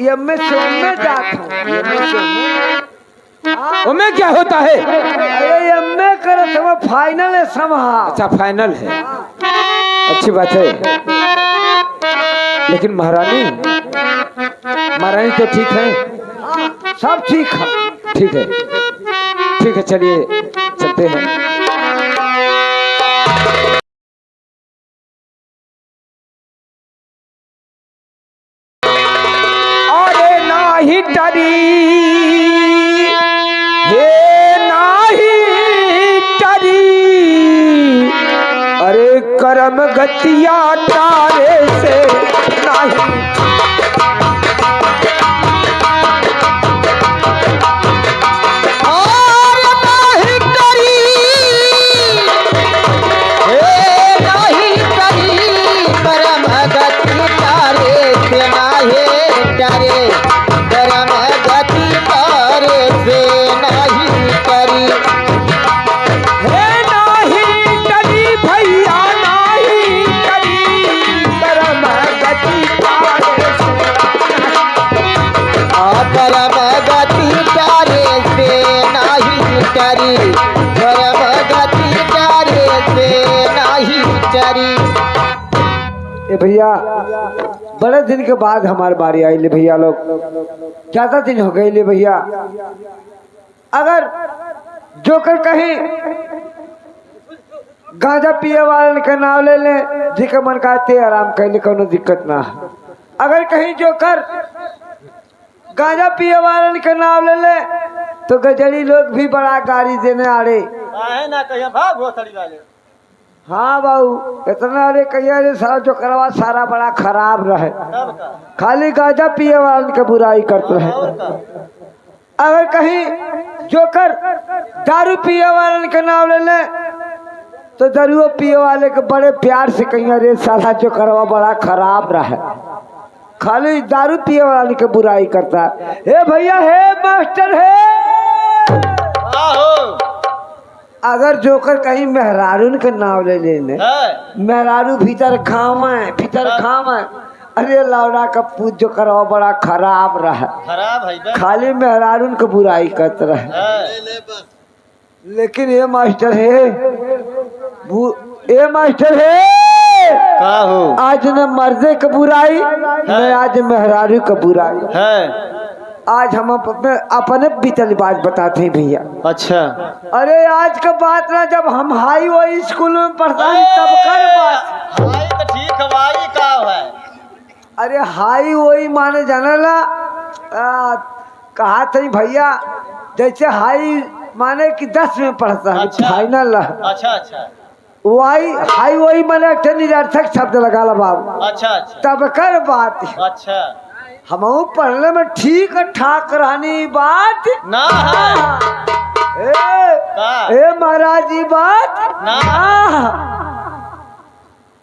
MA से ओमे जात हूँ। एमए से ओमे। ओमे क्या होता है? अरे एमए करत हूँ, फाइनल है समहा। अच्छा फाइनल है, अच्छी बात है। लेकिन महारानी, महारानी तो ठीक है, सब ठीक है। ठीक है, ठीक है, चलिए चलते हैं। अरे नाही डरी, हे नाही डरी, अरे करम गतिया तारे से नहीं। भैया बड़े दिन के बाद हमारे बारी आई ले भैया लोग, ज्यादा दिन हो गए ले भैया। अगर जोकर कहीं गांजा पिए वाले का नाम ले ले, जिके मन कहते आराम कर ले, कोनो दिक्कत ना है। अगर कहीं जोकर गांजा पिए वाले का नाम ले ले तो गजरी लोग भी बड़ा गाड़ी देने आ रहे ना कहीं भाग हो सड़ी वाले। हाँ बाबू, इतना अरे कहिए रे सारा जो करवा सारा बड़ा खराब रहे, खाली गांजा पिए वाले के बुराई करते रहे। अगर कहीं जोकर दारू पिए वाले के नाम ले ले तो दारू पिए वाले के बड़े प्यार से कहिए रे सारा जो करवा बड़ा खराब रहे, खाली दारू पिए वाले के बुराई करता है। हे भैया, हे मास्टर, हे अगर जोकर कहीं मेहरारून के नाम ले लेने, मेहरारू भीतर खाम है, भीतर खाम है, अरे लौड़ा का पूछ जो करवा बड़ा खराब रहा, खराब है, खाली मेहरारून के बुराई करते रहे। लेकिन ये मास्टर है, ये मास्टर है का हो? आज न मर्दे का बुराई न आज मेहरारू का बुराई है। आज हम अपने बीतल बात बताते हैं भैया। अच्छा, अरे आज का बात ना, जब हम हाई वो स्कूल में पढ़ता तब कर बात। हाई तो ठीक है, वाई का है? अरे हाई वही माने जाना ला, कहा था भैया, जैसे हाई माने कि 10 में पढ़ता है। अच्छा, फाइनल। अच्छा अच्छा, वाई हाई वही माने निरर्थक शब्द लगा ला बाबू। अच्छा अच्छा, तब कर बात। अच्छा, हम पढ़ने में ठीक ठाक रहनी बात ना है। ए महाराज जी बात ना।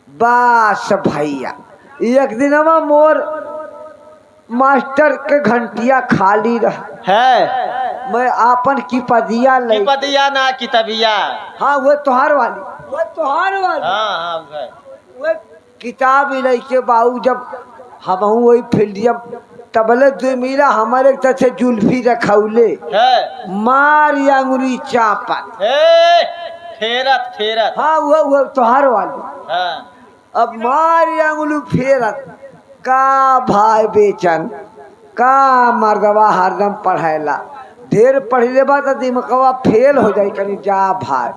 बस भैया, एक दिन मोर मास्टर के घंटिया खाली रहा है, मैं आपन की पदिया ले, पदिया ना किताबिया। हाँ वो तोहार वाली, वो तोहार वाली। हाँ हाँ, वो किताब लेके बाबू, जब हम वही फील्डिया तबले 2 मीला हमारे तरह से जुल्फी रखौले है, मार अंगुली चापत, फेरत फेरत। हाँ वो तोहार वाली। हाँ, अब मार अंगुली फेरत का भाई बेचन का मर्दवा हरदम पढ़ेला, ढेर पढ़ लेबा तो दिमकवा फेल हो जाई कहीं जा भाई।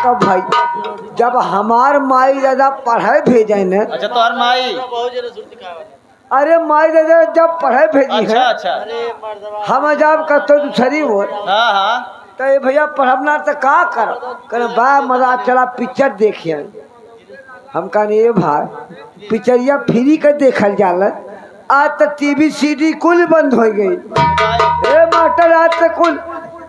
कब भाई जब हमार माई दादा पढ़े भेजे न। अच्छा, तोहर माई? अरे माई दादा जब पढ़े भेजी अच्छा, है, अच्छा, हम जब करते दूसरी हो हाँ हाँ, तो ये भैया पढ़ना तो का कर बा मजा चला पिक्चर देखिए। हम कहने ये भाई पिक्चरिया फ्री कर देखल जाला, आज तक टीवी सीडी कुल बंद हो गई। ए मास्टर आज तक कुल,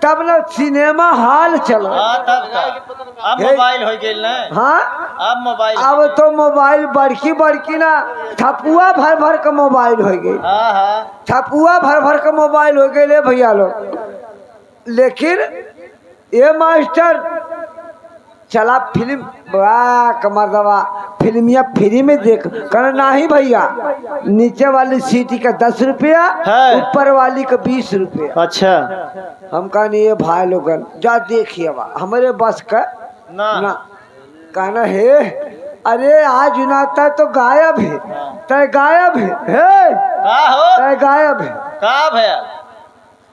तब न सिनेमा हॉल चला। अब मोबाइल हो गई ना। हाँ, अब मोबाइल, अब तो मोबाइल बड़की बड़की ना ठपुआ भर भर का मोबाइल हो गई। हाँ हाँ, ठपुआ भर भर का मोबाइल हो गए ले भैया लोग। लेकिन ये मास्टर चला फिल्म वाह कमर दवा फिल्मिया फ्री में देख कहना नहीं भैया, नीचे वाली सीटी का 10 रुपया, है। ऊपर वाली का 20 रुपया। अच्छा हम कहने ये भाई लोगन जा देखिए हमारे बस का ना ना कहना है। अरे आज जुनाता तो गायब है, तय गायब है, का हो तय गायब है। का भैया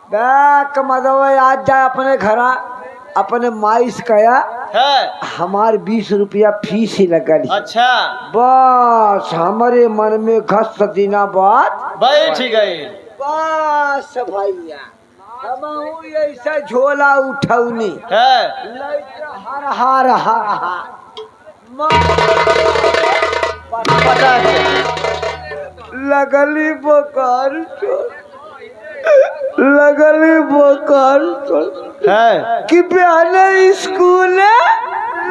बैक मदवा आज जाए अपने घरा, अपने माइस कया है। हमार 20 रुपया फीस ही लगल। अच्छा बस हमारे मन में घस दिना बाद बैठ गई। बस भैया हम ऐसा झोला उठौनी है हर हार हार पता के लगली बोकार लगली बोकार है कि बहने स्कूल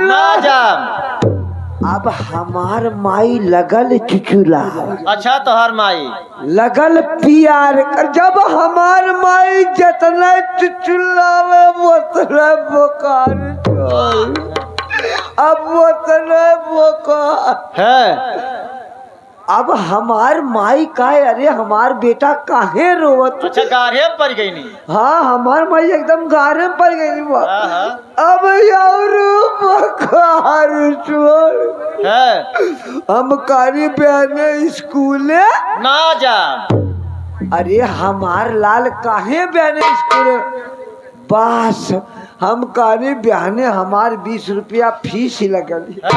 ना जाम। अब हमार माई लगल चुचुला, अच्छा तो हर माई लगल पियार कर। जब हमार माई जितना चुचुलावे उतना बोकार अब उतना बोकार। है। अब हमार माई का अरे हमार बेटा काहे रोवत। अच्छा गाढ़े पड़ गई नहीं। हाँ हमार माई एकदम गारे में पड़ गई वो। हाँ। अब यार बखार छोड़ है हम कारी बहने स्कूले ना जाम। अरे हमार लाल काहे बहने स्कूले बस हम कारी बहने हमार 20 रुपया फीस ही लगल। है।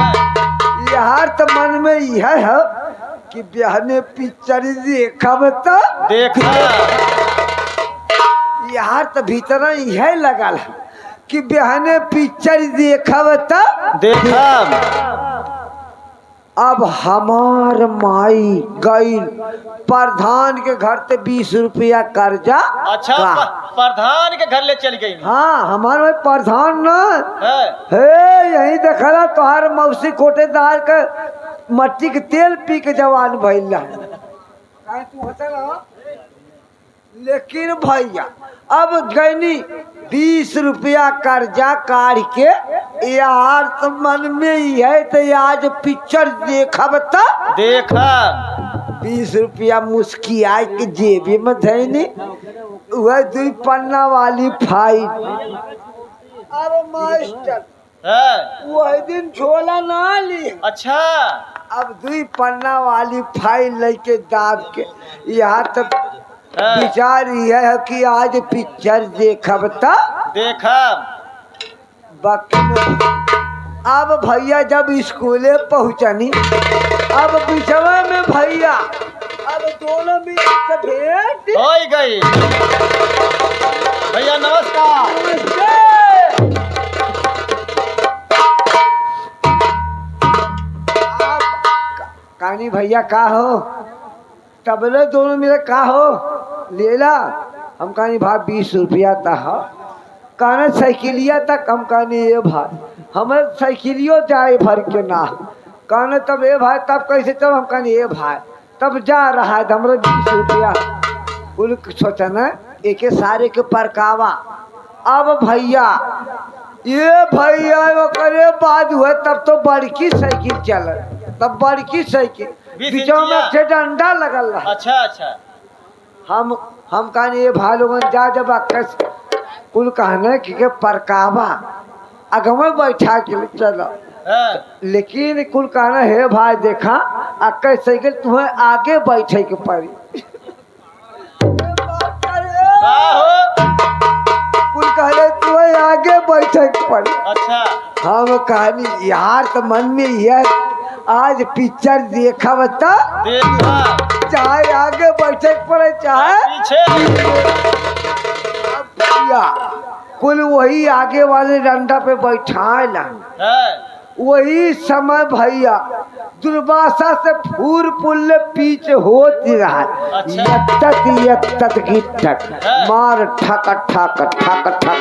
यार तो मन में यह है कि बहने पिक्चर देखब तो देखा यार तो भीतर यह लगल है कि बहने पिक्चर देखब तो देखा। अब हमार माई गई प्रधान के घर से 20 रुपया कर्जा। अच्छा का। प्रधान के घर ले चल गई। हाँ हमार भाई प्रधान न है। हे यही देखला तोहार मौसी कोटेदार के मट्टी के तेल पी के जवान भइल रहा। लेकिन भैया अब गईनी 20 रुपया कर्जा काट के यार तो मन में ही है तो आज पिक्चर देखब तो देखा 20 रुपया मुस्की आए के जेबी में धैनी वह 2 पन्ना वाली फाइल। अरे मास्टर है। वह दिन झोला ना ली, अच्छा अब 2 पन्ना वाली फाइल लेके दाब के यहाँ तक है। विचार यह है कि आज पिक्चर देखब तो देखा बाकी अब भैया जब स्कूले पहुंचनी अब बिछवा में भैया अब दोनों में से भेंट हो गई। भैया नमस्कार। नमस्ते। अब कहानी भैया का हो तबले दोनों मेरे का हो लेला। हम कहानी भाई 20 रुपया तक कहना साइकिलिया तक हम कहने ये भाई हमारे साइकिलियो जाए भर के ना कहने तब ये भाई तब कैसे तब हम कहने ये भाई तब जा रहा है हमारे 20 रुपया कुल सोचना एक सारे के परकावा। अब भैया ये भैया वो करे बाद हुआ तब तो बड़की साइकिल चल तब बड़की साइकिल 20 बीचों में इंचिया। से डंडा लगल रहा। अच्छा अच्छा हम कहने ये भाई लोगन जा जब अक्कस कुल कहने कि परकावा अगवा बैठा के चलो। है। लेकिन कुल कहना है भाई देखा अक्कस साइकिल तुम्हें आगे बैठे के पड़ी। का हो कुल कहने तुम्हें आगे बैठे के पड़ी। अच्छा हम कहानी यार तो मन में यह आज पिक्चर देखा बता देखा चाहे आगे बैठे के पड़े चाहे पीछे। भैया कुल वही आगे वाले डंडा पे बैठाला। है। वही समय भैया दुर्वासा से फूर पुल्ले पीछे होती रहा। अच्छा। यत्तत गिट्टक मार ठक ठक ठक ठक ठक ठक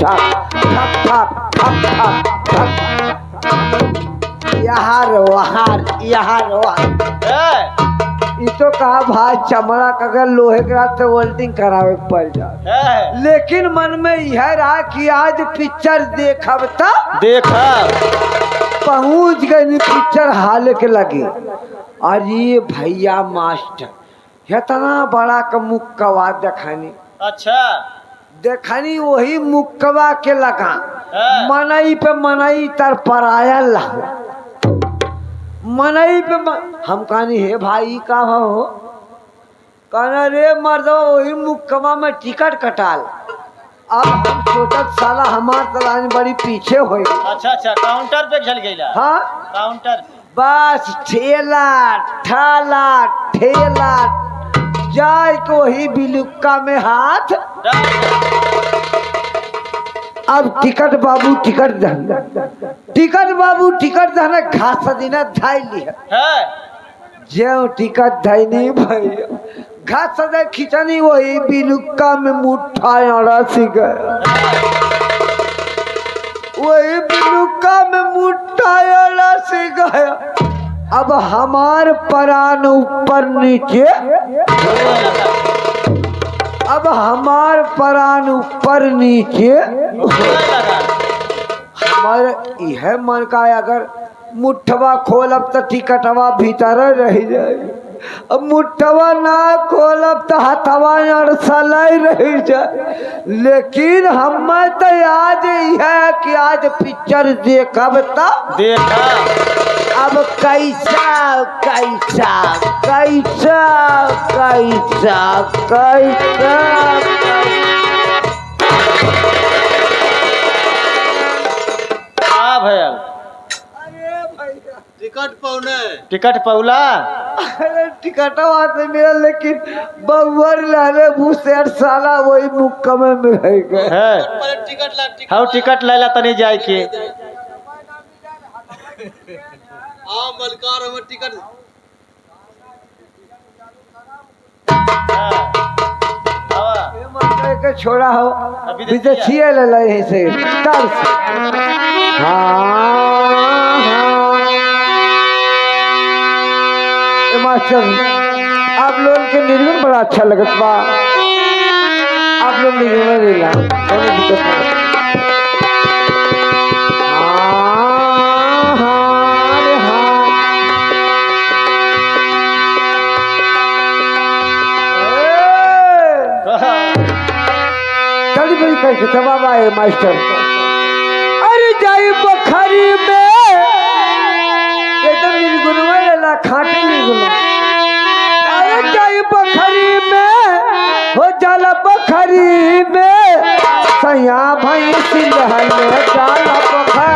ठक ठक ठक ठक यहार वहार है। ई तो कहा भाई चमड़ा का अगर लोहे के रात से वेल्डिंग करावे पड़ जाए। है। लेकिन मन में यह रहा कि आज पिक्चर देखब तो देखा पहुंच गए पिक्चर हाल के लगे। अरे भैया मास्टर इतना बड़ा का मुक्कवा देखनी अच्छा देखनी वही मुक्कवा के लगा हाँ। मनई पे मनई तर पराया ला मनई पे हम कहनी हे भाई का हो कहना रे मर्दो वही मुक्कवा में टिकट कटाल। अब हम सोचत साला हमार तलानी बड़ी पीछे हो गई। अच्छा अच्छा काउंटर पे चल गई हाँ काउंटर पे बस ठेला ठाला ठेला जाए को वही बिलुक्का में हाथ। अब टिकट बाबू टिकट टिकट बाबू टिकट दहना घास दिना धाई लिया है जो टिकट धैनी भैया घास सदा खिंचनी वही बिलुक्का में मुठा रसी गया वही बिलुक्का में मुठा रसी गया। अब हमार प्राण ऊपर नीचे अब हमार प्राण ऊपर नीचे हमारे यह मन का अगर मुठवा खोलब तो टिकटवा भीतर रह जाएगी। अब मुठवा ना खोलब तो हथवा अड़सलाई रह जाए। लेकिन हम तो याद है कि आज पिक्चर देखब तब देखा अब कैसा कैसा कैसा कैसा कैसा हाँ भैया टिकट पौला अरे टिकटवा से मेरा लेकिन बउर लाले भूसेर साला वही मुक्का में मिल गए। है हाउ टिकट ले ला तनी जाए के मलकार हमर टिकट ये मत के छोड़ा हो अभी विदेशिए ले ले से तर से ए मास्टर आप लोगों के निर्गुण बड़ा अच्छा लगत बा। आप लोग निर्गुण ले ला कोई दिक्कत नहीं। रे जल्दी बड़ी करके जवाब आए मास्टर। अरे जाई बखरी में एकदम निर्गुणवा लेला खाटे निर्गुण। अरे जाई बखरी में हो जाला बखरी में सैया भाई सिलहन जाला बखर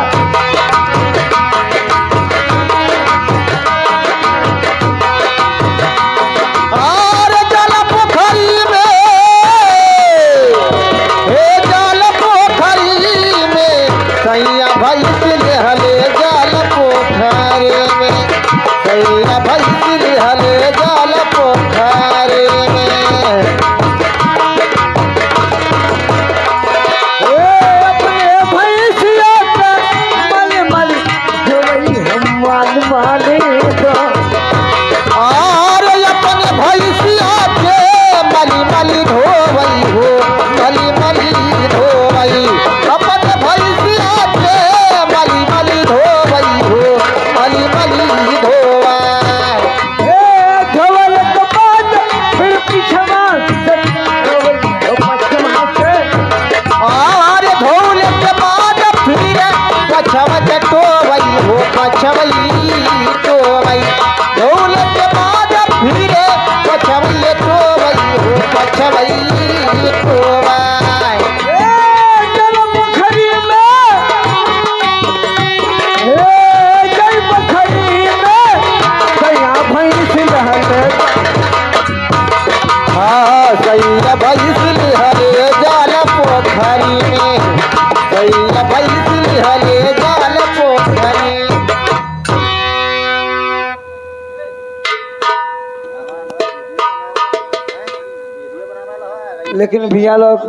लेकिन भैया लोग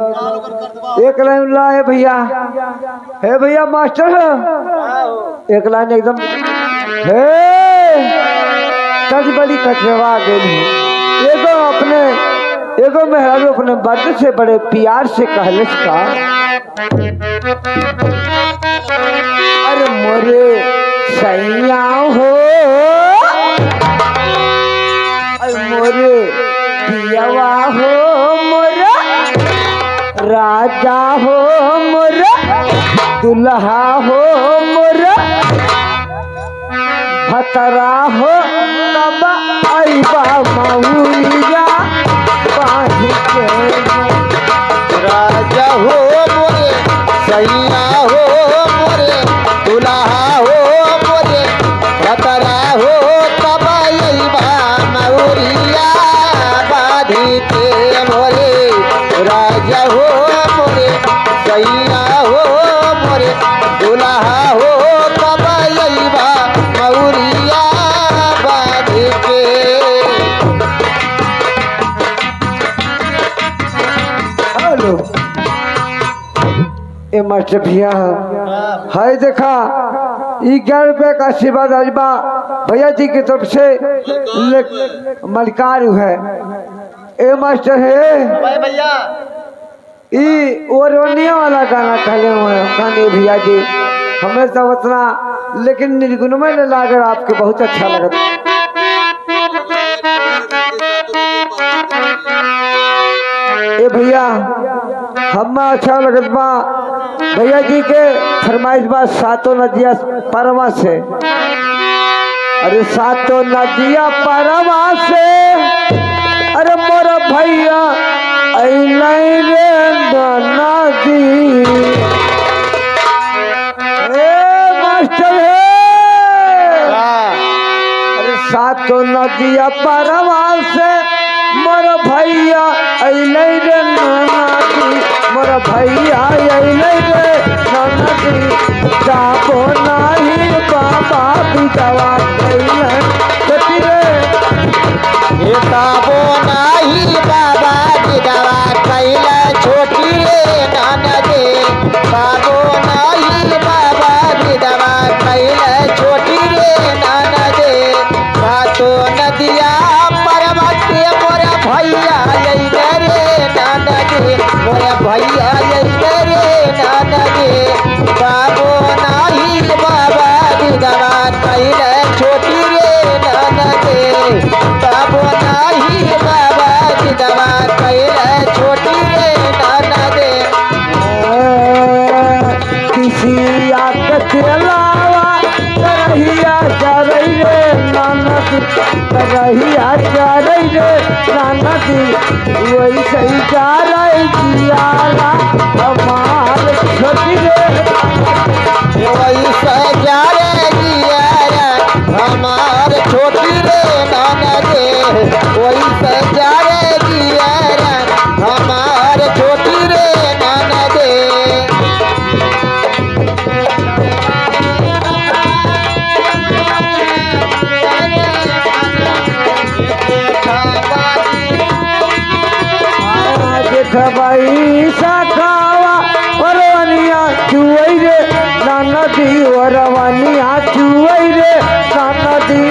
एक लाइन ला है भैया है भैया मास्टर एक लाइन एकदम हे तज बड़ी कचरवा गई। एगो अपने एगो मेहरारू अपने बर्द से बड़े प्यार से कहलस का अरे मोरे सैया हो मोरे पियवा हो मोरा राजा हो मोरा दुल्हा हो मोरा भतरा हो कब आईबा मऊरिया बांध के राजा हो मोरे सैया हो मोरे दुल्हा हो मोरे भतरा हो तब अइबा मऊरिया बांधी के मोरे राजा हो मोरे सैया हो मोरे दुल्हा हो तब अइबा मऊरिया बांधी के। हेलो ए मास्टर भैया हाय देखा ई 11 रुपये का आशीर्वाद अजबा भैया जी की तरफ से मलकार है ए मास्टर है भाई भैया ई ओरवनिया वाला गाना कहले हुए हैं गाने भैया जी हमें तो उतना लेकिन निर्गुणमय न लागर आपके बहुत अच्छा लगा ए भैया हम अच्छा लगत बा भैया जी के फरमाइश बा सातों नदिया परवा से अरे सातों नदिया परवा से अरे मोर भैया अइलै रे नदी ए मास्टर हे अरे सातों नदिया परवा से मोर भैया अइलै रे नदी मोर भैया अइलै रे नदी जाबो नाही बाबा बिदवा कैलै छठी रे ताबो नाही बाबा बिदवा कैला छोटी रे ननदे ताबो नाही बाबा बिदवा कैला छोटी रे ननदे सातो नदिया पर्वत मोर भैया अइले रे ननदे मोर भैया अइले रे ननदे ताबो नाही बाबा बिदवा कैला छोटी रे ननदे ताबो नाही बाबा बिदवा कैला छोटी रे ननदे किसिया के चलावा करहिया चरई रे ननद करहिया चरई रे ननद वैसे ही चरई जियाला हमार छोटी रे वैसे जा रे जियारा हमार छोटी रे ननदे वैसे जा रे जियारा हमार छोटी रे ननदे देखबई सखावा वरवनिया चुवई रे ननदी वरवनिया चुवई रे ननदी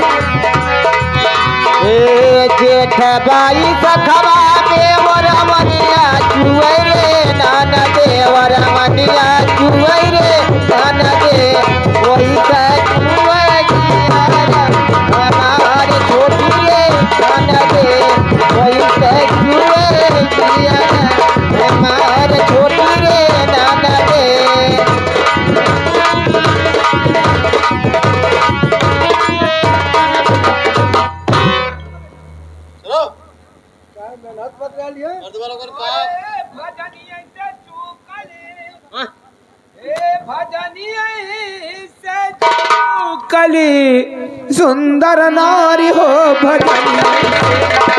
ए जेठ बाई सखवा देवर मनिया चुवै रे नाना देवर मनिया चुवै रे नाना दे वही का चुवै जियारा हमार छोटी रे नाना दे वही का चुवै जियारा हमार छोटी रे नाना दे कली सुंदर नारी हो भजन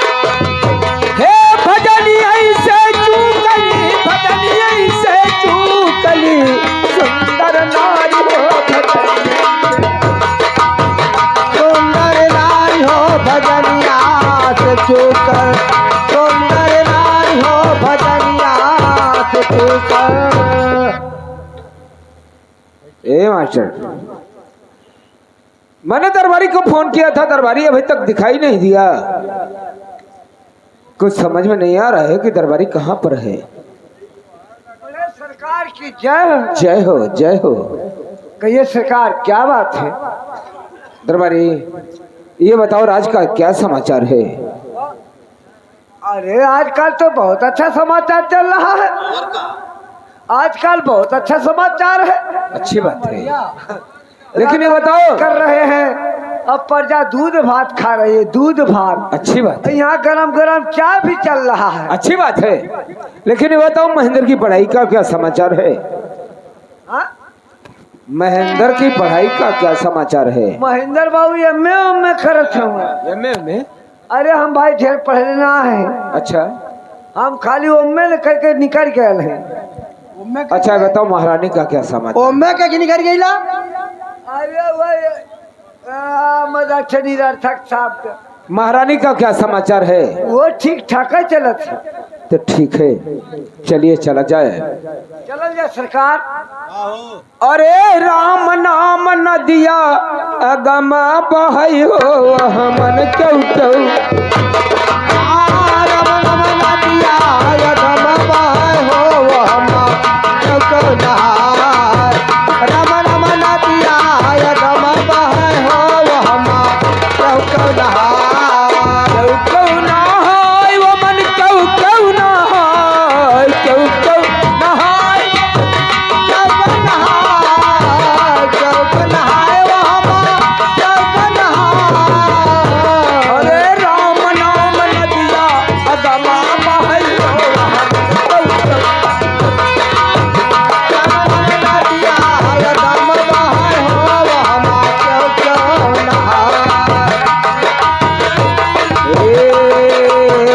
हे भजनी ऐसे चूकली भजनी ऐसे चूकली सुंदर नारी हो भजन सुंदर नारी हो भजनिया से चूकर सुंदर नारी हो भजनिया से चूकर। ए मास्टर मैंने दरबारी को फोन किया था दरबारी अभी तक दिखाई नहीं दिया कुछ समझ में नहीं आ रहा है कि दरबारी कहाँ पर है। बोले सरकार की जय हो। जय हो जय हो। कहिए सरकार क्या बात है। दरबारी ये बताओ राज का क्या समाचार है। अरे आजकल तो बहुत अच्छा समाचार चल रहा है। आजकल बहुत अच्छा समाचार है। अच्छी बात है, लेकिन ये बताओ कर रहे हैं अब प्रजा दूध भात खा रही है, दूध भात। अच्छी बात है, यहाँ गरम गरम चाय भी चल रहा है। अच्छी बात है, लेकिन ये बताओ महेंद्र की पढ़ाई का क्या समाचार है। हाँ? महेंद्र की पढ़ाई का क्या समाचार है। महेंद्र बाबू एम.ए. करत हूँ। एम.ए. अरे हम भाई ढेर पढ़े ना है। अच्छा हम खाली ओमे करके निकल गए हैं। अच्छा बताओ महारानी का क्या समाचार। ओमे के निकल गई ला। अरे भाई मजाक निरर्थक साहब महारानी का क्या समाचार है। वो ठीक ठाक है चलत है। तो ठीक है चलिए चला जाए। चल जाए सरकार। अरे राम नाम नदिया अगम बहई हो हमन क्यों क्यों। राम नाम नदिया अगम बहई हो हम क्यों क्यों नहाय। राम नाम नदिया अगम बहई हो हम क्यों क्यों नहाय। क्यों नहाय वो मन क्यों क्यों नहाय। क्यों क्यों नहाय। अरे राम नाम नदिया अगमा बहई हो नदिया अगम बहई हो हम क्यों क्यों नहाय।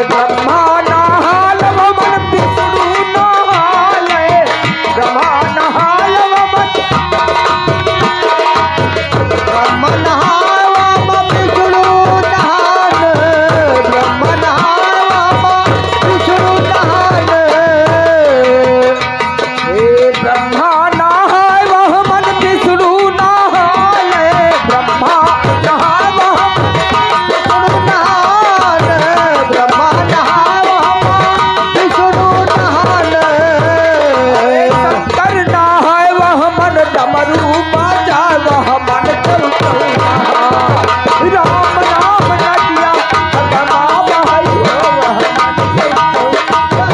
ब्रह्मा नहाल मन विष्णु नहाल। ब्रह्मा नहाल मन ब्रह्म नहाव विष्णु नहान। ब्रह्म नहाव विष्णु नहान। हे ब्रह्मा नहाय वह मन विष्णु नहान। ब्रह्मा नहाय वह विष्णु नहान। ब्रह्मा नहाय वह विष्णु नहान। शंकर नहाय वह मन डमरू बजाय वह मन चल चल नहाय। राम नाम नदिया अगमा बहई हो वह मन चल चल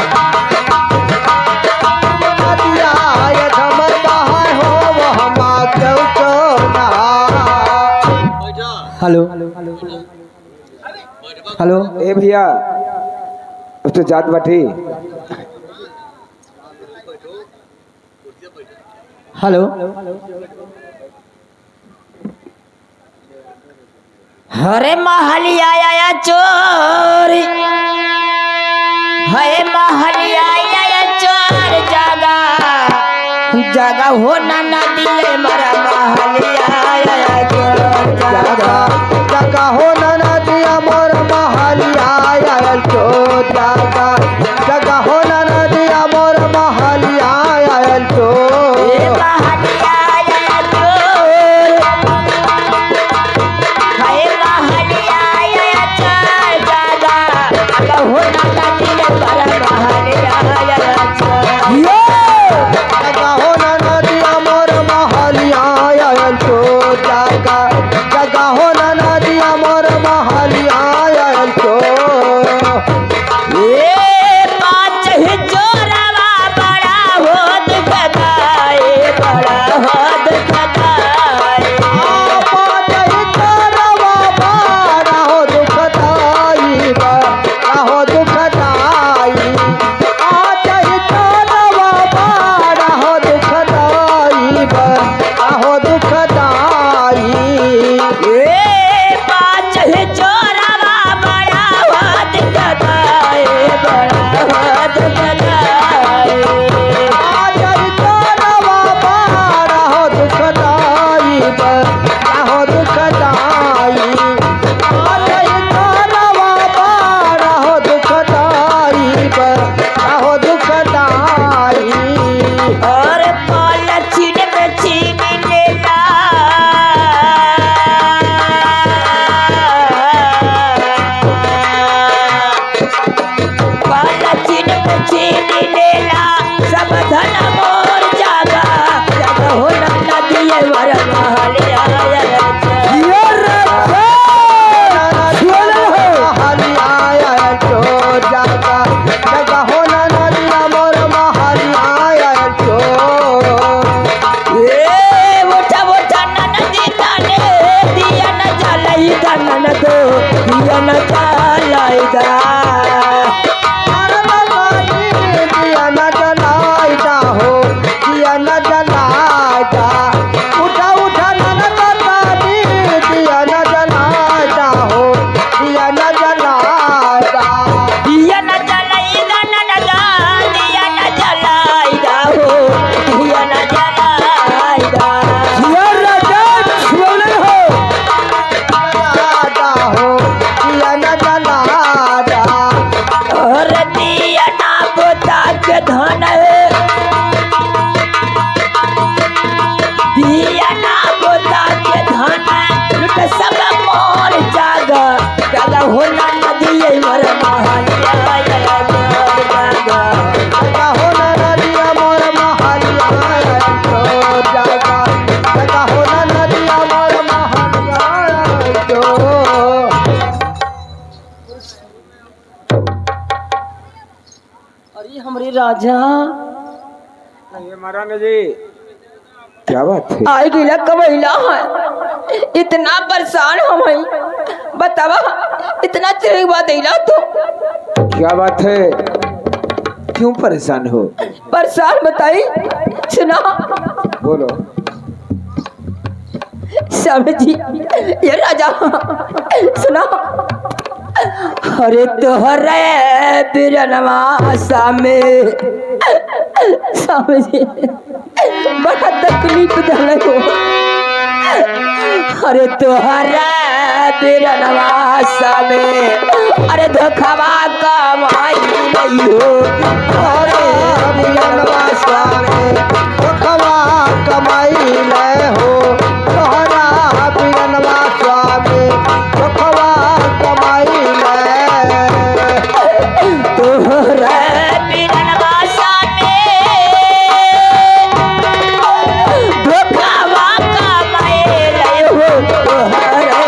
नदिया अगम बहई हो वह मन चल चल नहाय। हेलो हेलो ए भैया अब तो जात बाटी। हेलो हरे महलिया आया चोर। हे महलिया आया चोर जागा जागा हो ना नदी मरा महलिया आया चोर जागा जगा हो नदिया मोर महलिया आयल चोर। जागा जगा हो नदिया मोर महलिया आयल चोर। हे महलिया आया चोर। हे महलिया आया चोर जागा जागा हो ना नदी मरा महलिया आया चोर। जगा हो नदिया मोर महलिया आयल चोर। जागा जगा हो नदिया मोर राजा ये महारानी जी क्या बात है? आई गिला कबैला है, इतना परेशान हम हई, बतावा इतना चिड़िक बात दिला तो क्या बात है? क्यों परेशान हो? परेशान बताई सुना बोलो। स्वामी जी ये राजा सुना, अरे तोहरे बिरनवा सामे स्वामी जी बड़ा तकलीफ दले हो, अरे तोहरे बिरनवा सामे अरे धोखावा कमाई नहीं हो, अरे बिरनवा सामे धोखवा कमाई ले हो तोहरा बिरनवा स्वामी धोखवा कमाई ले तोहरे बिरनवा सामे धोखावा कमाई नहीं हो, तोहरे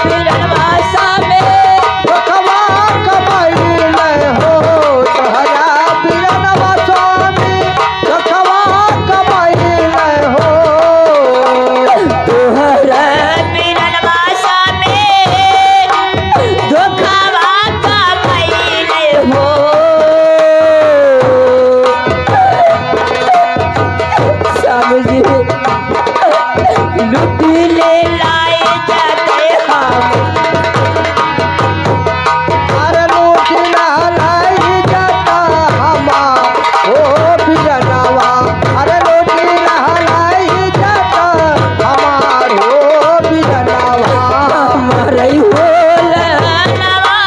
बिरनवा सामे धोखवा कमाई ले हो तोहरा बिरनवा स्वामी धोखवा कमाई ले हो तोहरे बिरनवा सामे धोखावा कमाई नहीं हो। स्वामी जी लुटी ले लाए जाते हम, अरे लूटी लाई जाता हमा ओ बिरनवा अरे लूटी लाई जाता हमार ओ बिरनवा हमारे होलनवा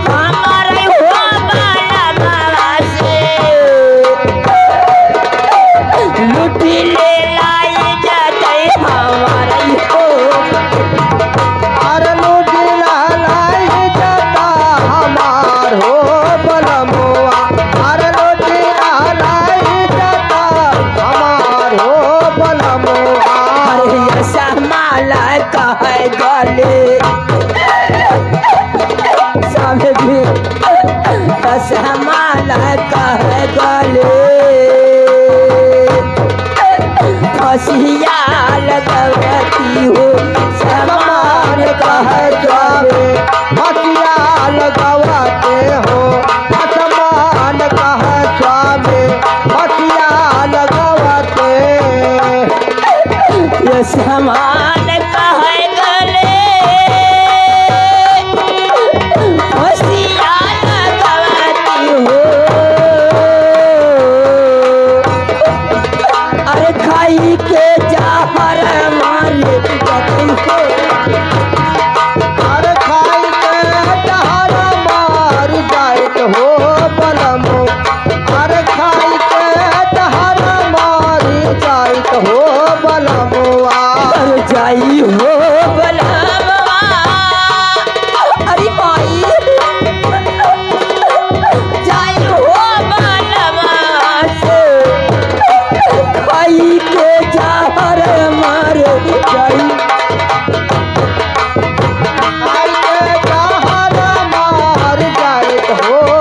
हमारे हो बनवा से लुटी ले लाई जाते हमारे हो, अरे लूटी लाई जाता हमार हो बलमुआ अरे लूटी लाई जाता हमार हो बलमुआ अरे ऐसा माला कहे गले सामने भी ऐसा माला कहे गले फसिया